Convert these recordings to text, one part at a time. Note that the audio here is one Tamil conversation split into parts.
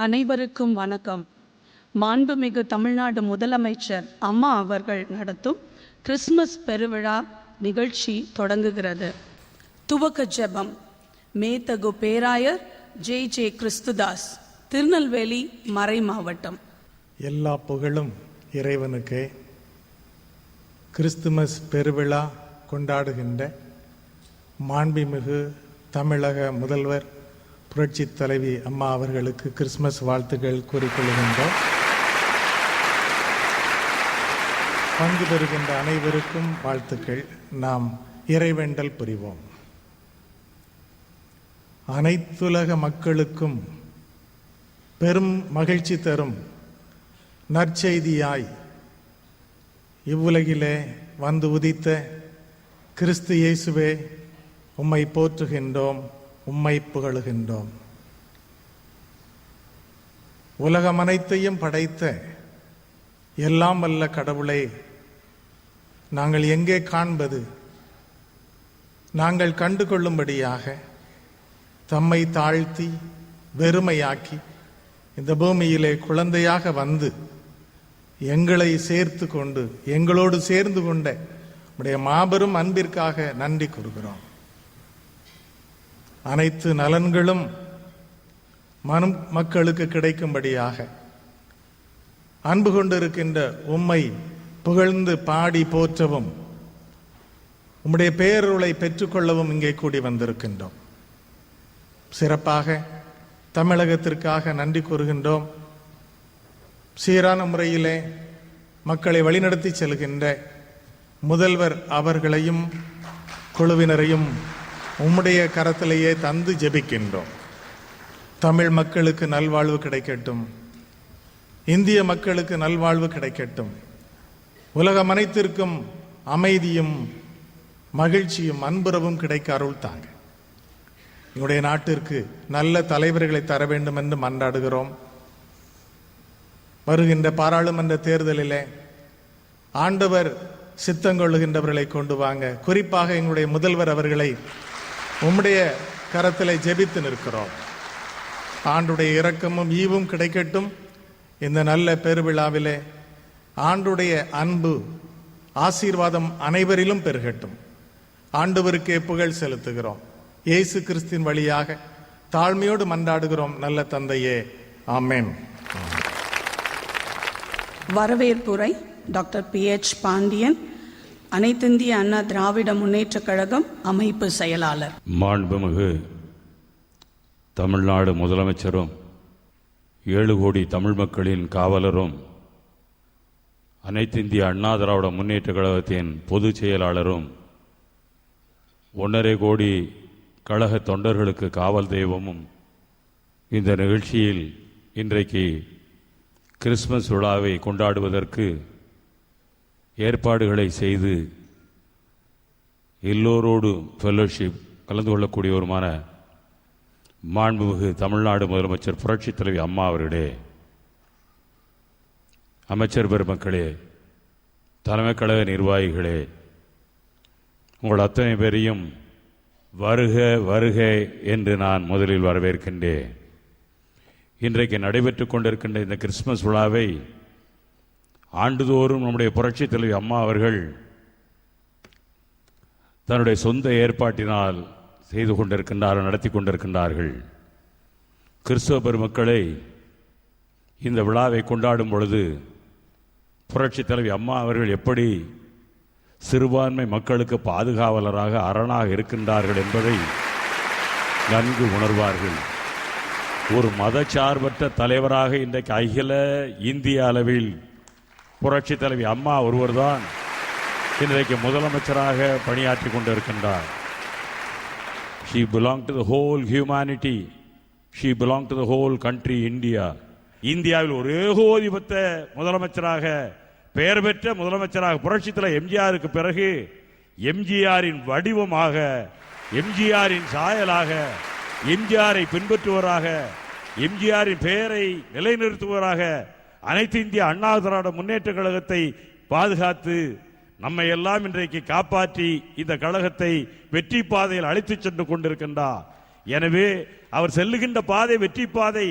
அனைவருக்கும் வணக்கம். மாண்புமிகு தமிழ்நாடு முதலமைச்சர் அம்மா அவர்கள் நடத்தும் கிறிஸ்துமஸ் பெருவிழா நிகழ்ச்சி தொடங்குகிறது. துவக்க ஜெபம். மேதகு பேராயர் ஜே கிறிஸ்துதாஸ், திருநெல்வேலி மறை மாவட்டம். எல்லா புகழும் இறைவனுக்கே. கிறிஸ்துமஸ் பெருவிழா கொண்டாடுகின்ற மாண்புமிகு தமிழக முதல்வர் புரட்சி தலைவி அம்மா அவர்களுக்கு கிறிஸ்துமஸ் வாழ்த்துக்கள் கூறிக்கொள்கின்றோம். பங்கு பெறுகின்ற அனைவருக்கும் வாழ்த்துக்கள். நாம் இறைவேண்டல் புரிவோம். அனைத்துலக மக்களுக்கும் பெரும் மகிழ்ச்சி தரும் நற்செய்தியாய் இவ்வுலகிலே வந்து உதித்த கிறிஸ்து இயேசுவே, உம்மை போற்றுகின்றோம், உம்மை புகழுகின்றோம். உலகம் அனைத்தையும் படைத்த எல்லாம் வல்ல கடவுளை நாங்கள் எங்கே காண்பது? நாங்கள் கண்டு கொள்ளும்படியாக தம்மை தாழ்த்தி வெறுமையாக்கி இந்த பூமியிலே குழந்தையாக வந்து எங்களை சேர்த்து கொண்டு எங்களோடு சேர்ந்து கொண்ட உடைய மாபெரும் அன்பிற்காக நன்றி கூறுகிறோம். அனைத்து நலன்களும் மக்களுக்கு கிடைக்கும்படியாக அன்பு கொண்டிருக்கின்ற உம்மை புகழ்ந்து பாடி போற்றவும் உம்முடைய பேரருளை பெற்றுக்கொள்ளவும் இங்கே கூடி வந்திருக்கின்றோம். சிறப்பாக தமிழகத்திற்காக நன்றி கூறுகின்றோம். சீரான முறையிலே மக்களை வழிநடத்தி செல்கின்ற முதல்வர் அவர்களையும் குழுவினரையும் உம்முடைய கரத்திலேயே தந்து ஜெபிக்கின்றோம். தமிழ் மக்களுக்கு நல்வாழ்வு கிடைக்கட்டும், இந்திய மக்களுக்கு நல்வாழ்வு கிடைக்கட்டும், உலகம் அனைத்திற்கும் அமைதியும் மகிழ்ச்சியும் அன்புறவும் கிடைக்க அருள் தாங்க. எங்களுடைய நாட்டிற்கு நல்ல தலைவர்களை தர வேண்டும் என்று மன்றாடுகிறோம். வருகின்ற பாராளுமன்ற தேர்தலிலே ஆண்டவர் சித்தங்கொள்ளுகின்றவர்களை கொண்டு வாங்க. குறிப்பாக எங்களுடைய முதல்வர் அவர்களை உம்முடைய கரத்திலே ஜெபித்து நிற்கிறோம். ஆண்டுடைய இரக்கமும் ஈவும் கிடைக்கட்டும். இந்த நல்ல பெருவிழாவிலே ஆண்டுடைய அன்பு ஆசீர்வாதம் அனைவரிலும் பெருகட்டும். ஆண்டவருக்கே புகழ் செலுத்துகிறோம். இயேசு கிறிஸ்தின் வழியாக தாழ்மையோடு மன்றாடுகிறோம் நல்ல தந்தையே, ஆமென். வரவேற்புரை டாக்டர் PH பாண்டியன், அனைத்திந்திய அண்ணா திராவிட முன்னேற்ற கழகம் அமைப்பு செயலாளர். மாண்புமிகு தமிழ்நாடு முதலமைச்சரும் 7 கோடி தமிழ் மக்களின் காவலரும் அனைத்திந்திய அண்ணா திராவிட முன்னேற்ற கழகத்தின் பொதுச் செயலாளரும் 1.5 கோடி கழக தொண்டர்களுக்கு காவல் தெய்வமும் இந்த நிகழ்ச்சியில் இன்றைக்கு கிறிஸ்துமஸ் விழாவை கொண்டாடுவதற்கு ஏற்பாடுகளை செய்து எல்லோரோடு ஃபெல்லோஷிப் கலந்து கொள்ளக்கூடியவருமான மாண்புமிகு தமிழ்நாடு முதலமைச்சர் புரட்சி தலைவி அம்மா அவர்களே, அமைச்சர் பெருமக்களே, தலைமை கழக நிர்வாகிகளே, உங்கள் அத்தனை பேரையும் வருக வருக என்று நான் முதலில் வரவேற்கின்றேன். இன்றைக்கு நடைபெற்றுக் கொண்டிருக்கின்ற இந்த கிறிஸ்துமஸ் விழாவை ஆண்டுதோறும் நம்முடைய புரட்சி தலைவி அம்மா அவர்கள் தன்னுடைய சொந்த ஏற்பாட்டினால் செய்து கொண்டிருக்கின்றார்கள், நடத்தி கொண்டிருக்கின்றார்கள். கிறிஸ்தவ பெருமக்களை இந்த விழாவை கொண்டாடும் பொழுது புரட்சி தலைவி அம்மா அவர்கள் எப்படி சிறுபான்மை மக்களுக்கு பாதுகாவலராக அரணாக இருக்கின்றார்கள் என்பதை நன்கு உணர்வார்கள். ஒரு மதச்சார்பற்ற தலைவராக இன்றைக்கு அகில இந்திய அளவில் புரட்சி தலைவி அம்மா ஒருவர்தான் இன்றைக்கு முதலமைச்சராக பணியாற்றி கொண்டிருக்கின்றார். She belonged to the whole humanity. She belonged to the whole country, India. இந்தியாவில் ஒரே கோதிபத்த முதலமைச்சராக, பெயர் பெற்ற முதலமைச்சராக புரட்சி தலைவர் எம்ஜிஆருக்கு பிறகு எம்ஜிஆரின் வடிவமாக, எம்ஜிஆரின் சாயலாக, எம்ஜிஆரை பின்பற்றுவராக, எம்ஜிஆரின் பெயரை நிலைநிறுத்துவராக அனைத்து இந்திய அண்ணா திராவிட முன்னேற்ற கழகத்தை பாதுகாத்து நம்மை எல்லாம் இன்றைக்கு காப்பாற்றி இந்த கழகத்தை வெற்றி பாதையில் அழைத்து சென்று கொண்டிருக்கின்றார். எனவே அவர் செல்லுகின்ற பாதை வெற்றி பாதை.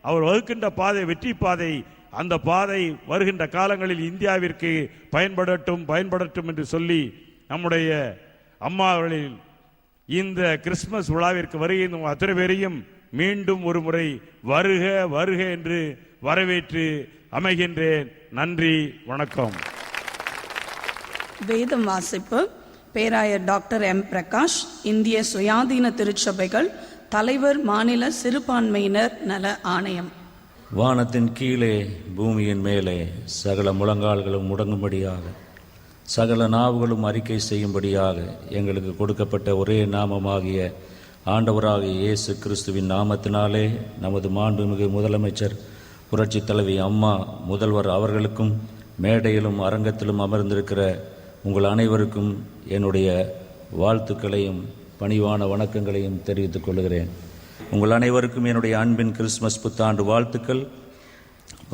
அவர் வகுக்கின்ற பாதை வெற்றி பாதை. அந்த பாதை வருகின்ற காலங்களில் இந்தியாவிற்கு பயன்படட்டும் என்று சொல்லி நம்முடைய அம்மா அவர்களின் இந்த கிறிஸ்துமஸ் விழாவிற்கு வருகின்ற அத்தனை பேரையும் மீண்டும் ஒரு முறை வருக வருக என்று வரவேற்று அமைகின்றேன். நன்றி, வணக்கம். வேதம் வாசிப்பு பேராயர் டாக்டர் எம் பிரகாஷ், இந்திய சுயாதீன திருச்சபைகள் தலைவர், மாநில சிறுபான்மையினர் நல ஆணையம். வானத்தின் கீழே பூமியின் மேலே சகல முழங்கால்களும் முடங்கும்படியாக, சகல நாவுகளும் அறிக்கை செய்யும்படியாக எங்களுக்கு கொடுக்கப்பட்ட ஒரே நாமமாகிய ஆண்டவராகிய இயேசு கிறிஸ்துவின் நாமத்தினாலே நமது மாண்புமிகு முதலமைச்சர் புரட்சி தலைவி அம்மா முதல்வர் அவர்களுக்கும் மேடையிலும் அரங்கத்திலும் அமர்ந்திருக்கிற உங்கள் அனைவருக்கும் என்னுடைய வாழ்த்துக்களையும் பணிவான வணக்கங்களையும் தெரிவித்துக் கொள்கிறேன். உங்கள் அனைவருக்கும் என்னுடைய அன்பின் கிறிஸ்துமஸ் புத்தாண்டு வாழ்த்துக்கள்.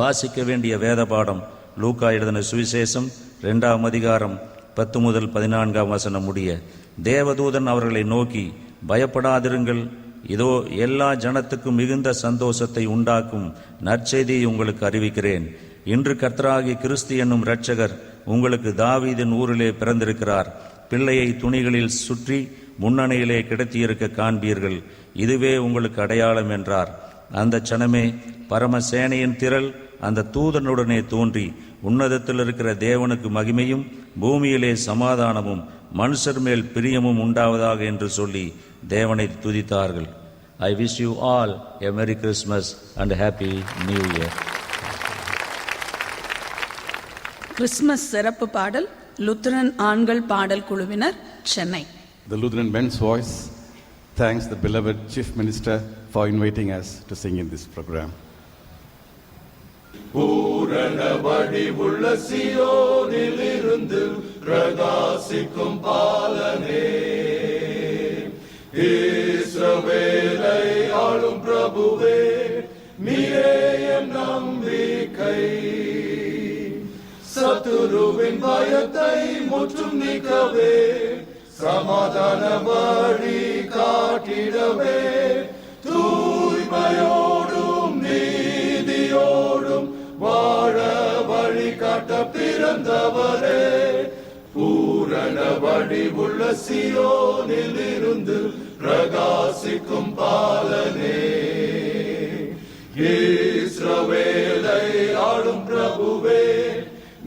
வாசிக்க வேண்டிய வேத பாடம் லூக்கா எழுதின சுவிசேஷம் 2ஆம் அதிகாரம் 10 முதல் 14ஆம் வசனம் முடிய. தேவதூதன் அவர்களை நோக்கி, பயப்படாதிருங்கள், இதோ எல்லா ஜனத்துக்கும் மிகுந்த சந்தோஷத்தை உண்டாக்கும் நற்செய்தியை உங்களுக்கு அறிவிக்கிறேன். இன்று கர்த்தராகிய கிறிஸ்து என்னும் இரட்சகர் உங்களுக்கு தாவீதின் ஊரிலே பிறந்திருக்கிறார். பிள்ளையை துணிகளில் சுற்றி முன்னணியிலே கிடத்தியிருக்க காண்பீர்கள். இதுவே உங்களுக்கு அடையாளம் என்றார். அந்த சனமே பரமசேனையின் திரள் அந்த தூதனுடனே தோன்றி, உன்னதத்தில் இருக்கிற தேவனுக்கு மகிமையும் பூமியிலே சமாதானமும் மனுஷர் மேல் பிரியமும் உண்டாவதாக என்று சொல்லி தேவனை துதித்தார்கள். I wish you all a Merry Christmas and a Happy New Year. Christmas சிறப்பு பாடல் லுத்தரன் ஆண்கள் பாடல் குழுவினர், Chennai. The Lutheran Men's Voice thanks the beloved Chief Minister for inviting us to sing in this program. பூரண வடிவுள்ள சியோனிலிருந்து பிரகாசிக்கும் பாலனே, இஸ்ரவேலை ஆளும் பிரபுவே, நீரே என் நம்பிக்கை. சத்துருவின் பயத்தை முற்றும் நீக்கவே, சமாதான வழி காட்டிடவே, தூய்மையோடும் நீதியோடும் வாழ வழி காட்ட பிறந்தவரே, பூரண வடிவுள்ள சியோனில் இருந்து பிரகாசிக்கும் பாலனே, இஸ்ரவேலை ஆளும் பிரபுவே,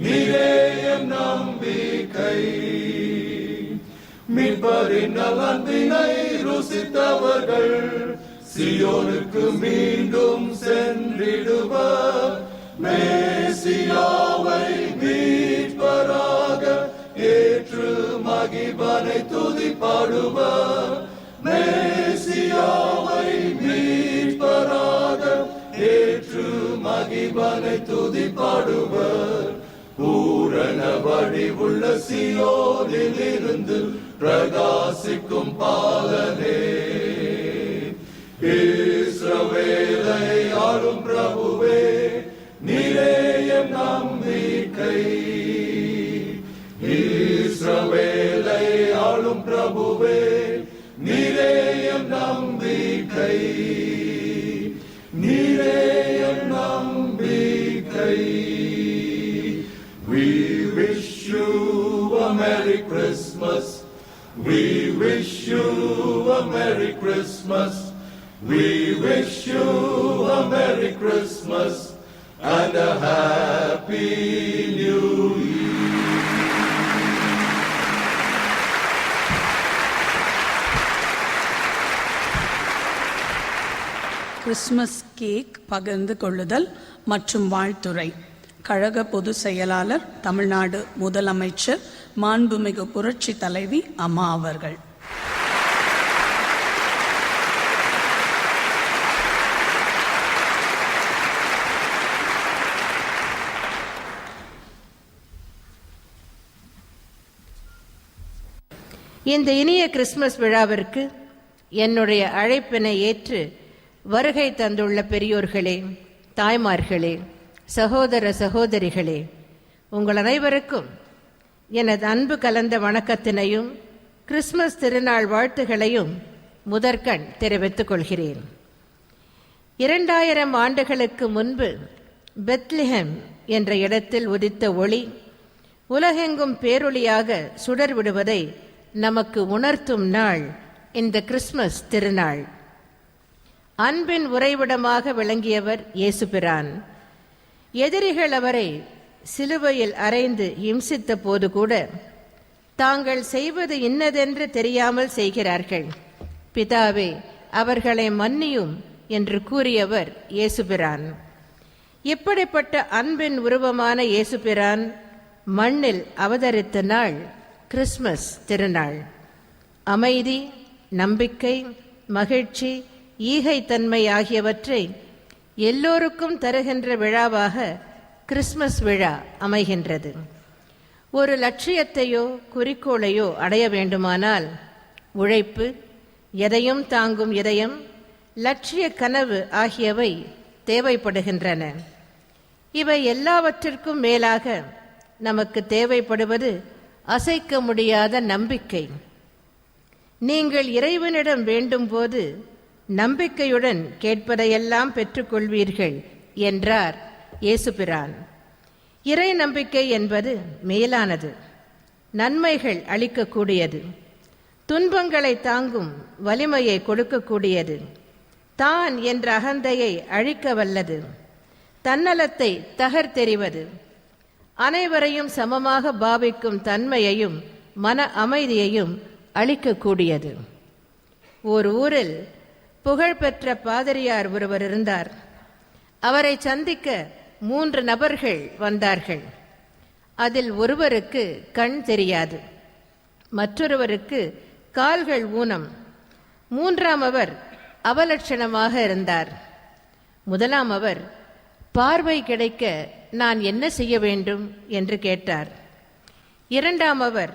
நீரே என் நம்பிக்கை. மீட்பரின் நலன்பினை ருசித்தவர்கள் சியோனுக்கு மீண்டும் சென்றிடுவர். மேசியாவை மீட்பராக ஏற்று மகிபனை துதிப்பாடுவர். மேசியாவை மீட்பராக ஏற்று மகிபனை துதிப்பாடுவர். பூரண வடிவுள்ள சியோனில் இருந்து பிரகாசிக்கும் பாலனே, இஸ்ரவேலை ஆளும் பிரபுவே, நீரே என் நம்பிக்கை. இஸ்ரவேலை ஆளும் பிரபுவே, நீரே என் நம்பிக்கை. நீரே என் நம்பிக்கை. We wish you a Merry Christmas. We wish you a Merry Christmas. We wish you a Merry Christmas and a Happy New Year. Christmas cake பகிர்ந்து கொள்ளுதல் மற்றும் வாழ்த்துரை. கழக பொதுச் செயலாளர், தமிழ்நாடு முதலமைச்சர் மாண்புமிகு புரட்சி தலைவி அம்மா அவர்கள். இந்த இனிய கிறிஸ்துமஸ் விழாவிற்கு என்னுடைய அழைப்பினை ஏற்று வருகை தந்துள்ள பெரியோர்களே, தாய்மார்களே, சகோதர சகோதரிகளே, உங்கள் அனைவருக்கும் எனது அன்பு கலந்த வணக்கத்தினையும் கிறிஸ்துமஸ் திருநாள் வாழ்த்துகளையும் முதற்கண் தெரிவித்துக் கொள்கிறேன். 2000 ஆண்டுகளுக்கு முன்பு பெத்லெஹேம் என்ற இடத்தில் உதித்த ஒளி உலகெங்கும் பேரொளியாக சுடர்விடுவதை நமக்கு உணர்த்தும் நாள் இந்த கிறிஸ்மஸ் திருநாள். அன்பின் உறைவிடமாக விளங்கியவர் இயேசுபிரான். எதிரிகள் அவரை சிலுவையில் அறைந்து இம்சித்த போது கூட தாங்கள் செய்வது இன்னதென்று தெரியாமல் செய்கிறார்கள், பிதாவே அவர்களை மன்னியும் என்று கூறியவர் இயேசுபிரான். இப்படிப்பட்ட அன்பின் உருவமான இயேசுபிரான் மண்ணில் அவதரித்த நாள் கிறிஸ்மஸ் திருநாள். அமைதி, நம்பிக்கை, மகிழ்ச்சி, ஈகைத்தன்மை ஆகியவற்றை எல்லோருக்கும் தருகின்ற விழாவாக கிறிஸ்மஸ் விழா அமைகின்றது. ஒரு லட்சியத்தையோ குறிக்கோளையோ அடைய வேண்டுமானால் உழைப்பு, எதையும் தாங்கும் இதயம், லட்சிய கனவு ஆகியவை தேவைப்படுகின்றன. இவை எல்லாவற்றிற்கும் மேலாக நமக்கு தேவைப்படுவது அசைக்க முடியாத நம்பிக்கை. நீங்கள் இறைவனிடம் வேண்டும் போது நம்பிக்கையுடன் கேட்பதையெல்லாம் பெற்றுக்கொள்வீர்கள் என்றார் இயேசுபிரான். இறை நம்பிக்கை என்பது மேலானது, நன்மைகள் அளிக்கக்கூடியது, துன்பங்களை தாங்கும் வலிமையை கொடுக்கக்கூடியது, தான் என்ற அகந்தையை அழிக்க வல்லது, தன்னலத்தை தகர்த்தெறிவது, அனைவரையும் சமமாக பாவிக்கும் தன்மையையும் மன அமைதியையும் அளிக்கக்கூடியது. ஓர் ஊரில் புகழ்பெற்ற பாதிரியார் ஒருவர் இருந்தார். அவரை சந்திக்க 3 நபர்கள் வந்தார்கள். அதில் ஒருவருக்கு கண் தெரியாது, மற்றொருவருக்கு கால்கள் ஊனம், 3ஆமவர் அவலட்சணமாக இருந்தார். முதலாமவர் பார்வை கிடைக்க நான் என்ன செய்ய வேண்டும் என்று கேட்டார். 2ஆமவர்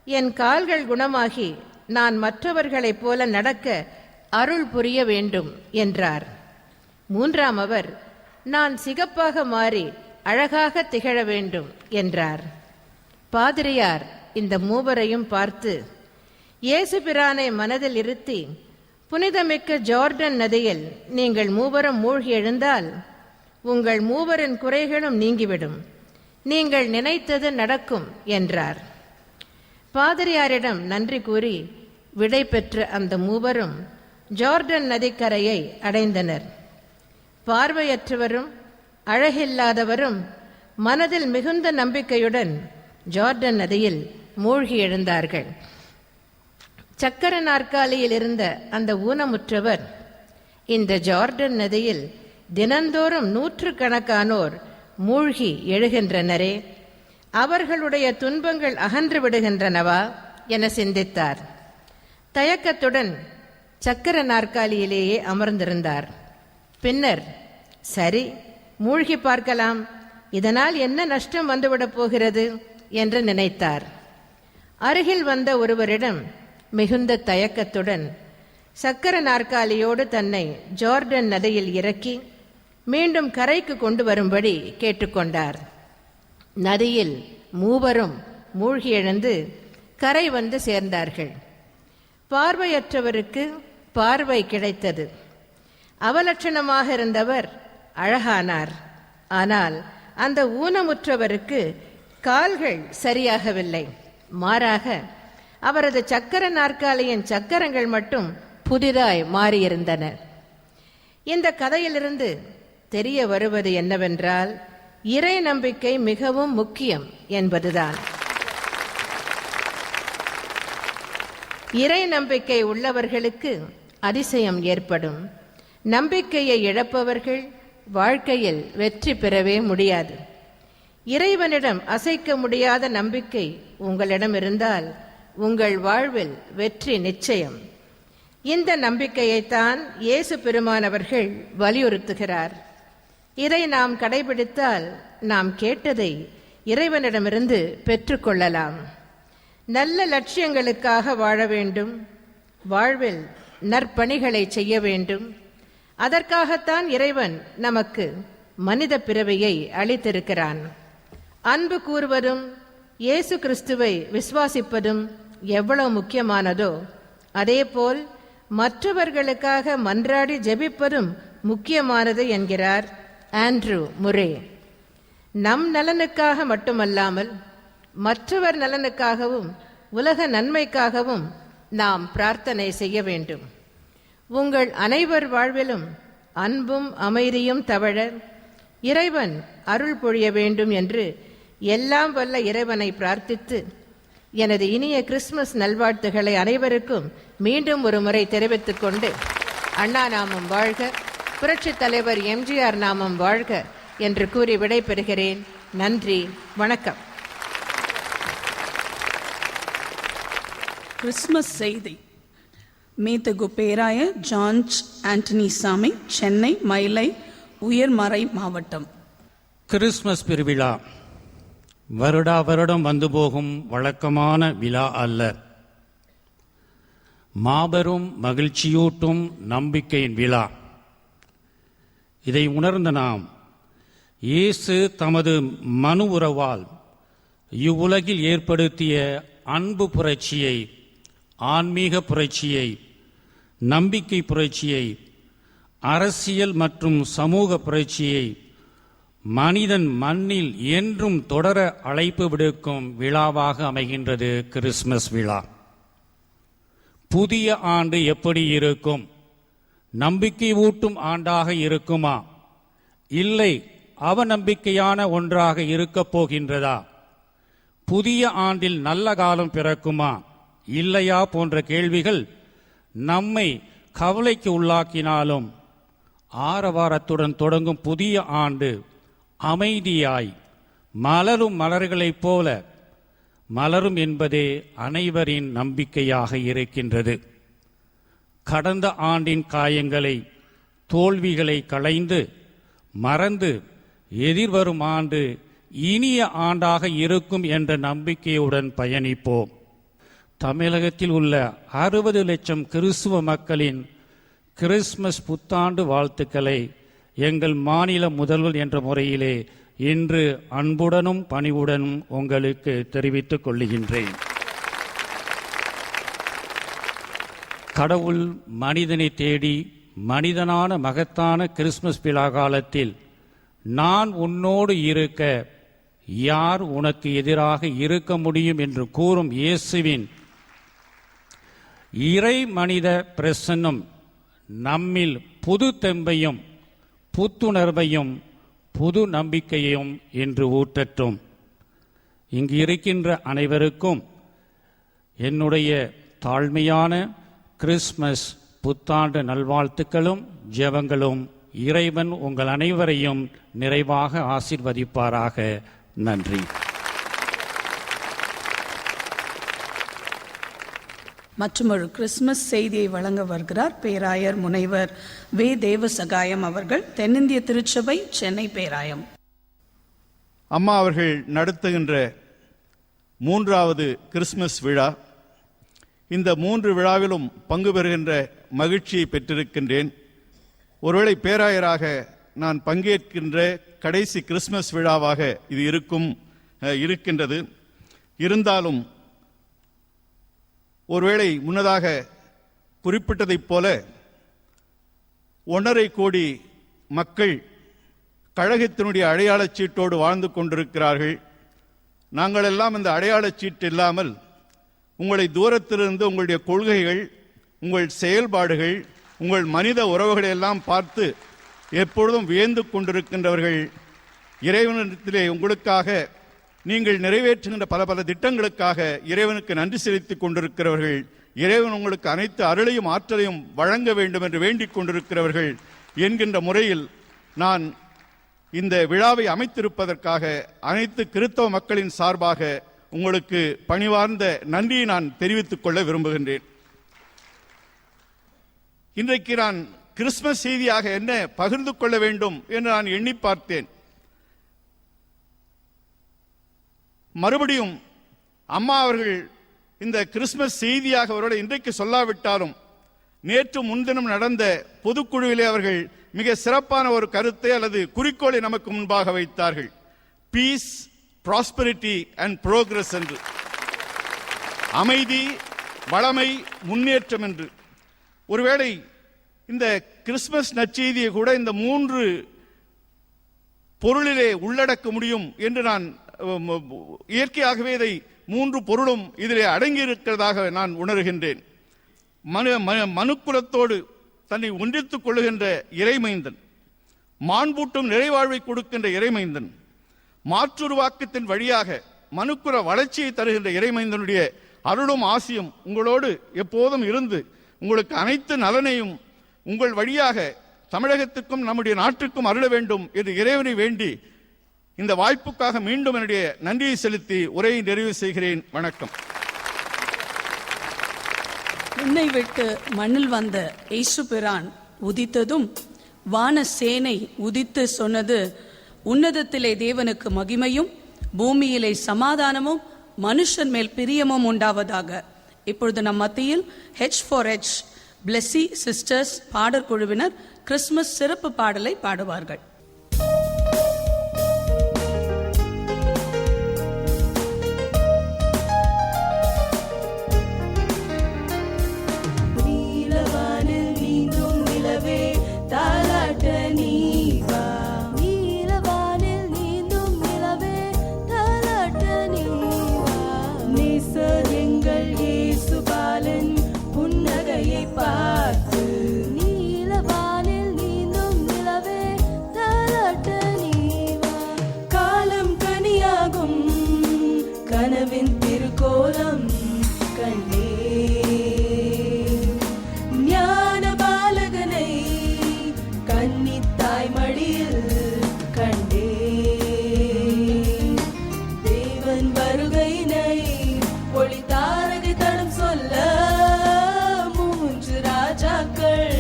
என் கால்கள் குணமாகி நான் மற்றவர்களைப் போல நடக்க அருள் புரிய வேண்டும் என்றார். 3ஆமவர் நான் சிகப்பாக மாறி அழகாக திகழ வேண்டும் என்றார். பாதிரியார் இந்த மூவரையும் பார்த்து இயேசுபிரானை மனதில் இருத்தி, புனிதமிக்க ஜார்டன் நதியில் நீங்கள் மூவரும் மூழ்கி எழுந்தால் உங்கள் மூவரின் குறைகளும் நீங்கிவிடும், நீங்கள் நினைத்தது நடக்கும் என்றார். பாதிரியாரிடம் நன்றி கூறி விடை பெற்ற அந்த மூவரும் ஜார்டன் நதிக்கரையை அடைந்தனர். பார்வையற்றவரும் அழகில்லாதவரும் மனதில் மிகுந்த நம்பிக்கையுடன் ஜார்டன் நதியில் மூழ்கி எழுந்தார்கள். சக்கர நாற்காலியில் இருந்த அந்த ஊனமுற்றவர் இந்த ஜார்டன் நதியில் தினந்தோறும் 100கணக்கானோர் மூழ்கி எழுகின்றனரே, அவர்களுடைய துன்பங்கள் அகன்று விடுகின்றனவா என சிந்தித்தார். தயக்கத்துடன் சக்கர நாற்காலியிலேயே அமர்ந்திருந்தார். பின்னர் சரி, மூழ்கி பார்க்கலாம், இதனால் என்ன நஷ்டம் வந்துவிடப் போகிறது என்று நினைத்தார். அருகில் வந்த ஒருவரிடம் மிகுந்த தயக்கத்துடன் சக்கர நாற்காலியோடு தன்னை ஜார்டன் நதியில் இறக்கி மீண்டும் கரைக்கு கொண்டு வரும்படி கேட்டுக்கொண்டார். நதியில் மூவரும் மூழ்கி எழுந்து கரை வந்து சேர்ந்தார்கள். பார்வையற்றவருக்கு பார்வை கிடைத்தது. அவலட்சணமாக இருந்தவர் அழகானார். ஆனால் அந்த ஊனமுற்றவருக்கு கால்கள் சரியாகவில்லை. மாறாக அவரது சக்கர நாற்காலியின் சக்கரங்கள் மட்டும் புதிதாய் மாறியிருந்தன. இந்த கதையிலிருந்து தெரிய வருவது என்னவென்றால், இறை நம்பிக்கை மிகவும் முக்கியம் என்பதுதான். இறை நம்பிக்கை உள்ளவர்களுக்கு அதிசயம் ஏற்படும். நம்பிக்கையை இழப்பவர்கள் வாழ்க்கையில் வெற்றி பெறவே முடியாது. இறைவனிடம் அசைக்க முடியாத நம்பிக்கை உங்களிடம் இருந்தால் உங்கள் வாழ்வில் வெற்றி நிச்சயம். இந்த நம்பிக்கையைத்தான் இயேசு பெருமானவர்கள் வலியுறுத்துகிறார். இதை நாம் கடைபிடித்தால் நாம் கேட்டதை இறைவனிடமிருந்து பெற்றுக்கொள்ளலாம். நல்ல லட்சியங்களுக்காக வாழ வேண்டும், வாழ்வில் நற்பணிகளை செய்ய வேண்டும். அதற்காகத்தான் இறைவன் நமக்கு மனித பிறவியை அளித்திருக்கிறான். அன்பு கூறுவதும் இயேசு கிறிஸ்துவை விசுவாசிப்பதும் எவ்வளவு முக்கியமானதோ அதேபோல் மற்றவர்களுக்காக மன்றாடி ஜெபிப்பதும் முக்கியமானது என்கிறார் ஆண்ட்ரூ முரே. நம் நலனுக்காக மட்டுமல்லாமல் மற்றவர் நலனுக்காகவும் உலக நன்மைக்காகவும் நாம் பிரார்த்தனை செய்ய வேண்டும். உங்கள் அனைவர் வாழ்விலும் அன்பும் அமைதியும் தவழ இறைவன் அருள் பொழிய வேண்டும் என்று எல்லாம் வல்ல இறைவனை பிரார்த்தித்து எனது இனிய கிறிஸ்துமஸ் நல்வாழ்த்துக்களை அனைவருக்கும் மீண்டும் ஒரு முறை தெரிவித்துக் கொண்டு, அண்ணா நாமம் வாழ்க, புரட்சித் தலைவர் எம்ஜிஆர் நாமம் வாழ்க என்று கூறி விடைபெறுகிறேன். நன்றி, வணக்கம். கிறிஸ்துமஸ் செய்தி. மேதகு பேராயர் ஜார்ஜ் ஆண்டனி சாமி, சென்னை மயிலை உயர்மறை மாவட்டம். கிறிஸ்துமஸ் பெருவிழா வருடா வருடம் வந்து போகும் வழக்கமான விழா அல்ல. மாபெரும் மகிழ்ச்சியூட்டும் நம்பிக்கையின் விழா. இதை உணர்ந்த நாம் இயேசு தமது மனு உறவால் இவ்வுலகில் ஏற்படுத்திய அன்பு புரட்சியை, ஆன்மீக புரட்சியை, நம்பிக்கை புரட்சியை, அரசியல் மற்றும் சமூக புரட்சியை மனிதன் மண்ணில் என்றும் தொடர அழைப்பு விடுக்கும் விழாவாக அமைகின்றது கிறிஸ்துமஸ் விழா. புதிய ஆண்டு எப்படி இருக்கும்? நம்பிக்கை ஊட்டும் ஆண்டாக இருக்குமா, இல்லை அவநம்பிக்கையான ஒன்றாக இருக்கப் போகின்றதா? புதிய ஆண்டில் நல்ல காலம் பிறக்குமா, இல்லையா போன்ற கேள்விகள் நம்மை கவலைக்கு உள்ளாக்கினாலும் ஆரவாரத்துடன் தொடங்கும் புதிய ஆண்டு அமைதியாய் மலரும் மலர்களைப் போல மலரும் என்பதே அனைவரின் நம்பிக்கையாக இருக்கின்றது. கடந்த ஆண்டின் காயங்களை, தோல்விகளை களைந்து மறந்து எதிர்வரும் ஆண்டு இனிய ஆண்டாக இருக்கும் என்ற நம்பிக்கையுடன் பயணிப்போம். தமிழகத்தில் உள்ள 60 லட்சம் கிறிஸ்துவ மக்களின் கிறிஸ்துமஸ் புத்தாண்டு வாழ்த்துக்களை எங்கள் மாநில முதல்வர் என்ற முறையிலே இன்று அன்புடனும் பணிவுடனும் உங்களுக்கு தெரிவித்துக் கொள்ளுகின்றேன். கடவுள் மனிதனை தேடி மனிதனான மகத்தான கிறிஸ்துமஸ் விழா காலத்தில் நான் உன்னோடு இருக்க யார் உனக்கு எதிராக இருக்க முடியும் என்று கூறும் இயேசுவின் இறை மனித பிரசன்னம் நம்மில் புது தெம்பையும் புத்துணர்வையும் புது நம்பிக்கையையும் இன்று ஊட்டட்டும். இங்கு இருக்கின்ற அனைவருக்கும் என்னுடைய தாழ்மையான கிறிஸ்துமஸ் புத்தாண்டு நல்வாழ்த்துக்களும் ஜெபங்களும். இறைவன் உங்கள் அனைவரையும் நிறைவாக ஆசீர்வதிப்பாராக. நன்றி. மற்றொரு கிறிஸ்துமஸ் செய்தியை வழங்க வருகிறார் பேராயர் முனைவர் வே தேவசகாயம் அவர்கள், தென்னிந்திய திருச்சபை, சென்னை பேராயம். அம்மா அவர்கள் நடத்துகின்ற 3வது கிறிஸ்துமஸ் விழா. இந்த 3 விழாவிலும் பங்கு பெறுகின்ற மகிழ்ச்சியை பெற்றிருக்கின்றேன். ஒருவேளை பேராயராக நான் பங்கேற்கின்ற கடைசி கிறிஸ்துமஸ் விழாவாக இது இருக்கின்றது. இருந்தாலும் ஒருவேளை முன்னதாக குறிப்பிட்டதைப் போல 1.5 கோடி மக்கள் கழகத்தினுடைய அடையாளச் சீட்டோடு வாழ்ந்து கொண்டிருக்கிறார்கள். நாங்கள் எல்லாம் இந்த அடையாளச் சீட்டு இல்லாமல் உங்களை தூரத்திலிருந்து உங்களுடைய கொள்கைகள், உங்கள் செயல்பாடுகள், உங்கள் மனித உறவுகளை எல்லாம் பார்த்து எப்பொழுதும் வியந்து கொண்டிருக்கின்றவர்கள். இறைவனிடத்திலே உங்களுக்காக நீங்கள் நிறைவேற்றுகின்ற பல பல திட்டங்களுக்காக இறைவனுக்கு நன்றி செலுத்திக் கொண்டிருக்கிறவர்கள். இறைவன் உங்களுக்கு அனைத்து அருளையும் ஆற்றலையும் வழங்க வேண்டும் என்று வேண்டிக் கொண்டிருக்கிறவர்கள் என்கின்ற முறையில் நான் இந்த விழாவை அமைத்திருப்பதற்காக அனைத்து கிறிஸ்தவ மக்களின் சார்பாக உங்களுக்கு பணிவார்ந்த நன்றியை நான் தெரிவித்துக் கொள்ள விரும்புகின்றேன். இன்றைக்கு நான் கிறிஸ்துமஸ் செய்தியாக என்ன பகிர்ந்து கொள்ள வேண்டும் என்று நான் எண்ணி பார்த்தேன். மறுபடியும் அம்மா அவர்கள் இந்த கிறிஸ்துமஸ் செய்தியாக அவரோட இன்றைக்கு சொல்லாவிட்டாலும் நேற்று முன்தினம் நடந்த பொதுக்குழுவிலே அவர்கள் மிக சிறப்பான ஒரு கருத்தை அல்லது குறிக்கோளை நமக்கு முன்பாக வைத்தார்கள். பீஸ், ப்ராஸ்பெரிட்டி அண்ட் புரோகிரஸ் என்று, அமைதி, வளமை, முன்னேற்றம் என்று. ஒருவேளை இந்த கிறிஸ்துமஸ் நற்செய்தியை கூட இந்த 3 பொருளிலே உள்ளடக்க முடியும் என்று நான் இயற்கையாகவே இதை 3 பொருளும் இதிலே அடங்கி இருக்கிறதாக நான் உணர்கின்றேன். மனுக்குலத்தோடு தன்னை ஒன்றித்துக் கொள்ளுகின்ற இறைமைந்தன், மாண்பூட்டும் நிறைவாழ்வை கொடுக்கின்ற இறைமைந்தன், மாற்றுருவாக்கத்தின் வழியாக மனுக்குல வளர்ச்சியை தருகின்ற இறைமைந்தனுடைய அருளும் ஆசியும் உங்களோடு எப்போதும் இருந்து உங்களுக்கு அனைத்து நலனையும் உங்கள் வழியாக தமிழகத்திற்கும் நம்முடைய நாட்டுக்கும் அருள வேண்டும் என்று இறைவனை வேண்டி இந்த வாய்ப்புக்காக மீண்டும் என்னுடைய நன்றியை செலுத்தி உரையை நிறைவு செய்கிறேன். வணக்கம். விண்ணை விட்டு மண்ணில் வந்த இயேசு பிரான் உதித்ததும் வான சேனை உதித்து சொன்னது, உன்னதத்திலே தேவனுக்கு மகிமையும் பூமியிலே சமாதானமும் மனுஷன் மேல் பிரியமும் உண்டாவதாக. இப்பொழுது நம் மத்தியில் H4H பிளெஸி சிஸ்டர்ஸ் பாடற்குழுவினர் கிறிஸ்துமஸ் சிறப்பு பாடலை பாடுவார்கள். கனவின் திருக்கோலம் கண்டே, ஞான பாலகனை கன்னித்தாய் மடியில் கண்டே, தேவன் வருகையினை ஒளி தாரகை தடம் சொல்ல 3 ராஜாக்கள்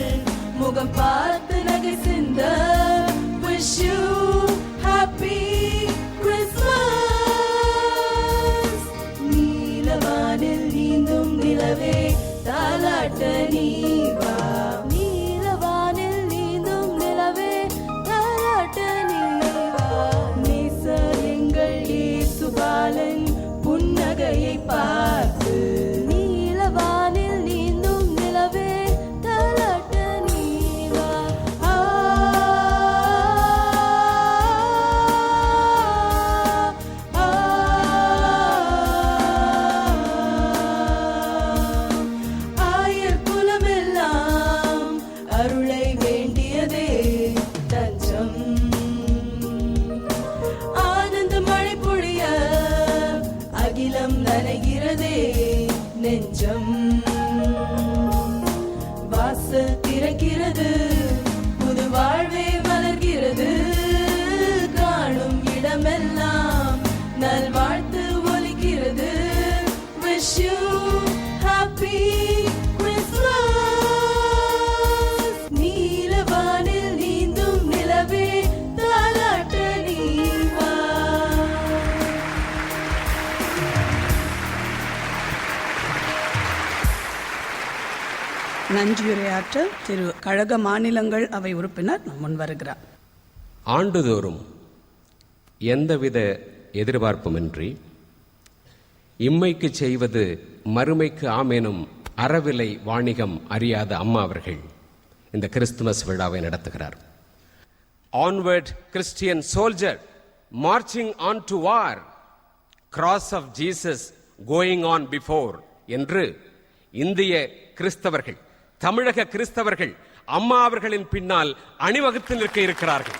முகம் பார்த்து நகை சிந்த. Wish you happy நிலவே தாலாட்ட நீவா, நீலவானில் நீந்தும் நிலவே தாலாட்ட நீவா, நேச எங்கள் இயேசுபாலன் புன்னகையை பார்த்து, நீலவானில் நீந்தும் நிலவே தாலாட்ட நீவா. அருளை வேண்டியதே தஞ்சம், ஆனந்த மழை பொழிய அகிலம் நனைகிறதே நெஞ்சம், வாசல் திறக்கிறது புது வாழ்வே மலர்கிறது, காணும் இடமெல்லாம் நல்வாழ்த்து ஒலிக்கிறது. Wish you happy நன்றியுரையாற்ற திரு கழக மாநிலங்கள் அவை உறுப்பினர் முன் வருகிறார். ஆண்டுதோறும் எந்தவித எதிர்பார்ப்புமின்றி இம்மைக்கு செய்வது மறுமைக்கு ஆமேனும் அறவிலை வாணிகம் அறியாத அம்மா அவர்கள் இந்த கிறிஸ்துமஸ் விழாவை நடத்துகிறார். Onward Christian soldier marching on to war, cross of Jesus going on before என்று இந்திய கிறிஸ்தவர்கள், தமிழக கிறிஸ்தவர்கள் அம்மா அவர்களின் பின்னால் அணிவகுத்து நிற்க இருக்கிறார்கள்.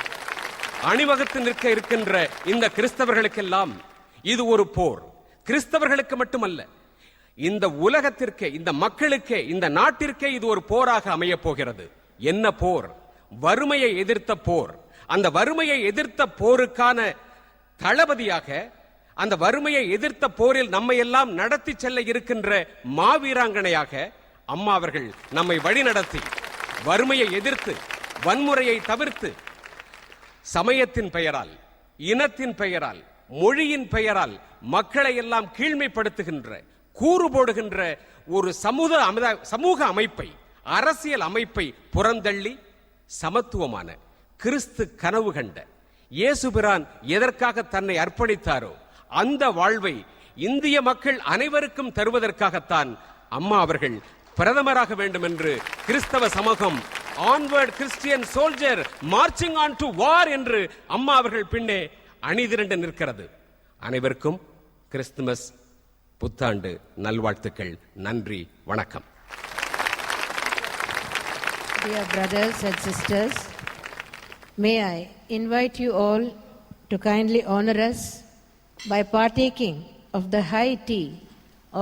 அணிவகுத்து நிற்க இருக்கின்ற இந்த கிறிஸ்தவர்களுக்கெல்லாம் இது ஒரு போர். கிறிஸ்தவர்களுக்கு மட்டுமல்ல, இந்த உலகத்திற்கே, இந்த மக்களுக்கே, இந்த நாட்டிற்கே இது ஒரு போராக அமைய போகிறது. என்ன போர்? வறுமையை எதிர்த்த போர். அந்த வறுமையை எதிர்த்த போருக்கான தளபதியாக, அந்த வறுமையை எதிர்த்த போரில் நம்மை எல்லாம் நடத்தி செல்ல இருக்கின்ற மாவீராங்கனையாக அம்மா அவர்கள் நம்மை வழிநடத்தி வறுமையை எதிர்த்து, வன்முறையை தவிர்த்து, சமயத்தின் பெயரால், இனத்தின் பெயரால், மொழியின் பெயரால் மக்களை எல்லாம் கீழ்மைப்படுத்துகின்ற, கூறு போடுகின்ற ஒரு சமூக அமைப்பை, அரசியல் அமைப்பை புறந்தள்ளி சமத்துவமான கிறிஸ்து கனவு கண்ட இயேசுபிரான் எதற்காக தன்னை அர்ப்பணித்தாரோ அந்த வாழ்வை இந்திய மக்கள் அனைவருக்கும் தருவதற்காகத்தான் அம்மா அவர்கள் பிரதமராக வேண்டும் என்று கிறிஸ்தவ சமூகம் onward Christian soldier marching on to வார் என்று அம்மா அவர்கள் பின்னே அணிதிரண்டு நிற்கிறது. அனைவருக்கும் கிறிஸ்துமஸ் புத்தாண்டு நல்வாழ்த்துக்கள். நன்றி, வணக்கம். Dear brothers and sisters, may I invite you all to kindly honor us by partaking of the high tea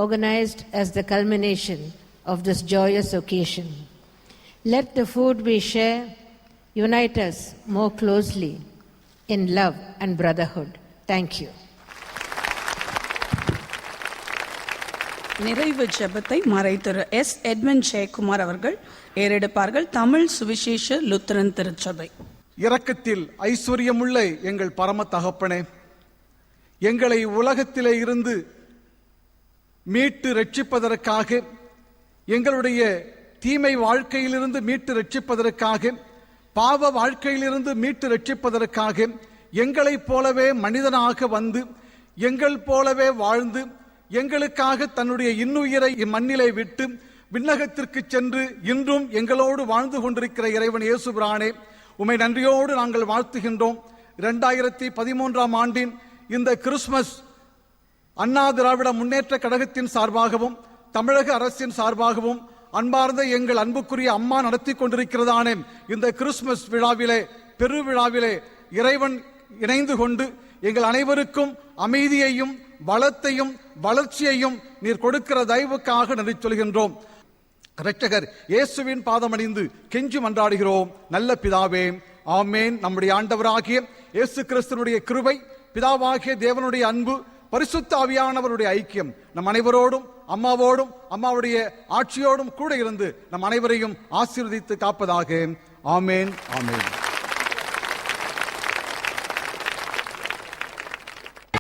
organized as the culmination of this joyous occasion. Let the food we share unite us more closely in love and brotherhood. Thank you. நிறைவு ஜெபத்தை மறை திரு எஸ். எட்மன் ஜெயக்குமார் அவர்கள் ஏறெடுப்பார்கள். தமிழ் சுவிசேஷ லுத்தரன் திருச்சபை. இரக்கத்தில் ஐஸ்வர்யமுள்ள எங்கள் பரம தகப்பனே, எங்களை உலகத்திலே இருந்து மீட்டு ரட்சிப்பதற்காக, எங்களுடைய தீமை வாழ்க்கையிலிருந்து மீட்டு ரட்சிப்பதற்காக, பாவ வாழ்க்கையிலிருந்து மீட்டு ரட்சிப்பதற்காக எங்களைப் போலவே மனிதனாக வந்து எங்கள் போலவே வாழ்ந்து எங்களுக்காக தன்னுடைய இன்னுயிரை இம்மண்ணிலே விட்டு விண்ணகத்திற்கு சென்று இன்றும் எங்களோடு வாழ்ந்து கொண்டிருக்கிற இறைவன் இயேசு பிரானே, உம்மை நன்றியோடு நாங்கள் வாழ்த்துகின்றோம். 2013 ஆண்டின் இந்த கிறிஸ்துமஸ் அண்ணா திராவிட முன்னேற்ற கழகத்தின் சார்பாகவும் தமிழக அரசின் சார்பாகவும் அன்பார்ந்த எங்கள் அன்புக்குரிய அம்மா நடத்தி கொண்டிருக்கிறதானே இந்த கிறிஸ்துமஸ் விழாவிலே, பெருவிழாவிலே இறைவன் இணைந்து கொண்டு எங்கள் அனைவருக்கும் அமைதியையும் வளத்தையும் வளர்ச்சியையும் நீர் கொடுக்கிற தயவுக்காக நன்றி சொல்கின்றோம். இரட்சகர் இயேசுவின் பாதமணிந்து கெஞ்சி மன்றாடுகிறோம். நல்ல பிதாவே, ஆமேன். நம்முடைய ஆண்டவராகிய இயேசு கிறிஸ்துவினுடைய கிருபை, பிதாவாகிய தேவனுடைய அன்பு, பரிசுத்த ஆவியானவருடைய ஐக்கியம் நம் அனைவரோடும், அம்மாவோடும், அம்மாவுடைய ஆட்சியோடும் கூட இருந்து நம் அனைவரையும் ஆசீர்வதித்து காப்பதாக. ஆமேன், ஆமேன்.